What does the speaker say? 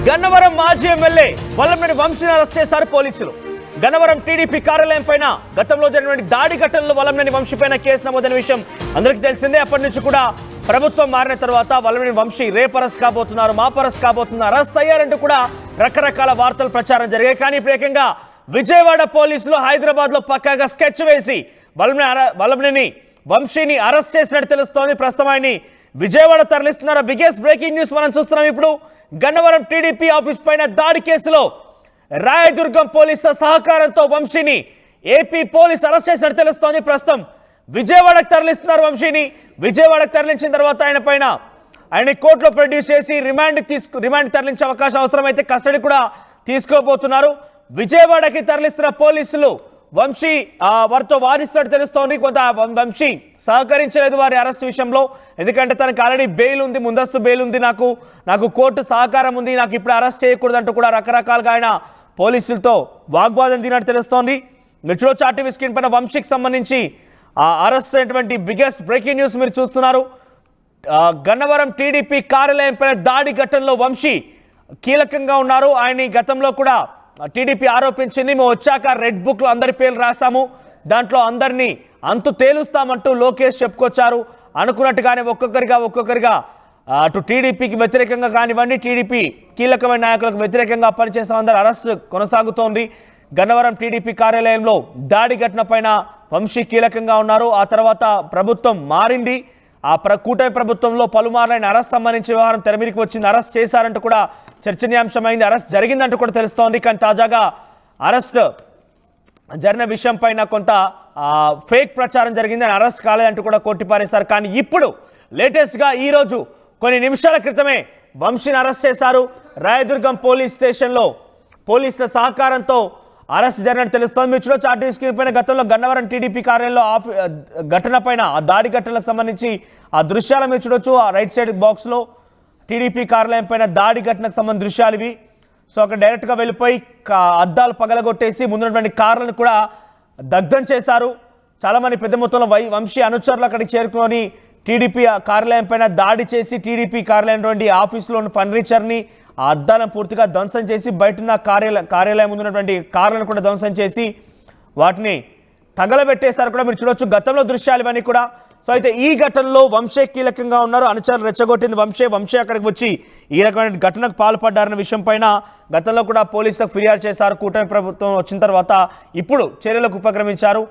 గన్నవరం మాజీ ఎమ్మెల్యే వల్లభనేని వంశీని అరెస్ట్ చేశారు పోలీసులు. గన్నవరం టీడీపీ కార్యాలయం పైన గతంలో జరిగిన దాడి ఘటనలో వల్లభనేని వంశీ పైన కేసు నమోదైన విషయం అందరికీ తెలిసిందే. అప్పటి నుంచి కూడా ప్రభుత్వం మారిన తర్వాత వల్లభనేని వంశీ రేపు అరెస్ట్ కాబోతున్నారు, మాపు అరెస్ట్ కాబోతున్నారు, అరెస్ట్ అయ్యారంటూ కూడా రకరకాల వార్తలు ప్రచారం జరిగాయి. కానీ ఇప్పుడు ఏకంగా విజయవాడ పోలీసులు హైదరాబాద్ లో పక్కాగా స్కెచ్ వేసి వల్లభనేని వంశీని అరెస్ట్ చేసినట్టు తెలుస్తోంది. ప్రస్తుతం ఆయన్ని విజయవాడ తరలిస్తున్నారు. బిగ్గెస్ట్ బ్రేకింగ్ న్యూస్ మనం చూస్తున్నాం. ఇప్పుడు గన్నవరం టీడీపీ ఆఫీస్ పైన దాడి కేసులో రాయదుర్గం పోలీసుల సహకారంతో వంశీని ఏపీ పోలీసు అరెస్ట్ చేసినట్టు తెలుస్తోంది. ప్రస్తుతం విజయవాడకు తరలిస్తున్నారు. వంశీని విజయవాడకు తరలించిన తర్వాత ఆయన కోర్టులో ప్రొడ్యూస్ చేసి రిమాండ్ తరలించే అవకాశం అవసరమైతే కస్టడీ కూడా తీసుకోబోతున్నారు. విజయవాడకి తరలిస్తున్న పోలీసులు వంశీ వారితో వారిస్తున్నట్టు తెలుస్తోంది. కొంత వంశీ సహకరించలేదు వారి అరెస్ట్ విషయంలో. ఎందుకంటే తనకు ఆల్రెడీ బెయిల్ ఉంది, ముందస్తు బెయిల్ ఉంది, నాకు కోర్టు సహకారం ఉంది, నాకు ఇప్పుడు అరెస్ట్ చేయకూడదంటూ కూడా రకరకాలుగా ఆయన పోలీసులతో వాగ్వాదం దిగినట్టు తెలుస్తోంది. మీరు చూడొచ్చు ఆర్టీవీ స్క్రీన్ పైన వంశీకి సంబంధించి అరెస్ట్ అయినటువంటి బిగ్గెస్ట్ బ్రేకింగ్ న్యూస్ మీరు చూస్తున్నారు. గన్నవరం టీడీపీ కార్యాలయం పైన దాడి ఘటనలో వంశీ కీలకంగా ఉన్నారు. ఆయన గతంలో కూడా టీడీపీ ఆరోపించింది, మేము వచ్చాక రెడ్ బుక్లో అందరి పేర్లు రాసాము, దాంట్లో అందరినీ అంతు తేలుస్తామంటూ లోకేష్ చెప్పుకొచ్చారు. అనుకున్నట్టుగానే ఒక్కొక్కరిగా అటు టీడీపీకి వ్యతిరేకంగా కానివ్వండి, టీడీపీ కీలకమైన నాయకులకు వ్యతిరేకంగా పనిచేసే అందరు అరెస్ట్ కొనసాగుతోంది. గన్నవరం టీడీపీ కార్యాలయంలో దాడి ఘటన పైన వంశీ కీలకంగా ఉన్నారు. ఆ తర్వాత ప్రభుత్వం మారింది. కూటమి ప్రభుత్వంలో పలుమార్లైన అరెస్ట్ సంబంధించి వ్యవహారం తెరమీరికి వచ్చింది. అరెస్ట్ చేశారంటూ కూడా చర్చనీయాంశమైంది. అరెస్ట్ జరిగిందంటూ కూడా తెలుస్తోంది. కానీ తాజాగా అరెస్ట్ జరిగిన విషయం పైన కొంత ఫేక్ ప్రచారం జరిగింది. అని అరెస్ట్ కాలేదంటూ కూడా కొట్టిపారేశారు. కానీ ఇప్పుడు లేటెస్ట్గా ఈరోజు కొన్ని నిమిషాల క్రితమే వంశీని అరెస్ట్ చేశారు. రాయదుర్గం పోలీస్ స్టేషన్లో పోలీసుల సహకారంతో అరెస్ట్ జరిగినట్టు తెలుస్తోంది. మీరు చూడొచ్చు ఆర్టీవీ స్క్రీన్ పైన గతంలో గన్నవరం టీడీపీ కార్యాలయంలో ఘటన పైన ఆ దాడి ఘటనలకు సంబంధించి ఆ దృశ్యాలు మీరు చూడొచ్చు. ఆ రైట్ సైడ్ బాక్స్లో టీడీపీ కార్యాలయం పైన దాడి ఘటనకు సంబంధించిన దృశ్యాలు ఇవి. సో అక్కడ డైరెక్ట్గా వెళ్ళిపోయి అద్దాలు పగలగొట్టేసి ముందున్నటువంటి కార్లను కూడా దగ్ధం చేశారు. చాలామంది పెద్ద మొత్తంలో వంశీ అనుచరులు అక్కడికి చేరుకొని టీడీపీ కార్యాలయం పైన దాడి చేసి టీడీపీ కార్యాలయం ఆఫీసులోని ఫర్నిచర్ని ఆ అద్దాలను పూర్తిగా ధ్వంసం చేసి బయట కార్యాలయం ముందున్నటువంటి కార్లను కూడా ధ్వంసం చేసి వాటిని తగలబెట్టేశారు కూడా మీరు చూడొచ్చు. గతంలో దృశ్యాలు ఇవన్నీ కూడా. సో అయితే ఈ ఘటనలో వంశీ కీలకంగా ఉన్నారు. అనుచరులు రెచ్చగొట్టిన వంశీ అక్కడికి వచ్చి ఈ రకమైన ఘటనకు పాల్పడ్డారన్న విషయం పైన గతంలో కూడా పోలీసులకు ఫిర్యాదు చేశారు. కూటమి ప్రభుత్వం వచ్చిన తర్వాత ఇప్పుడు చర్యలకు ఉపక్రమించారు.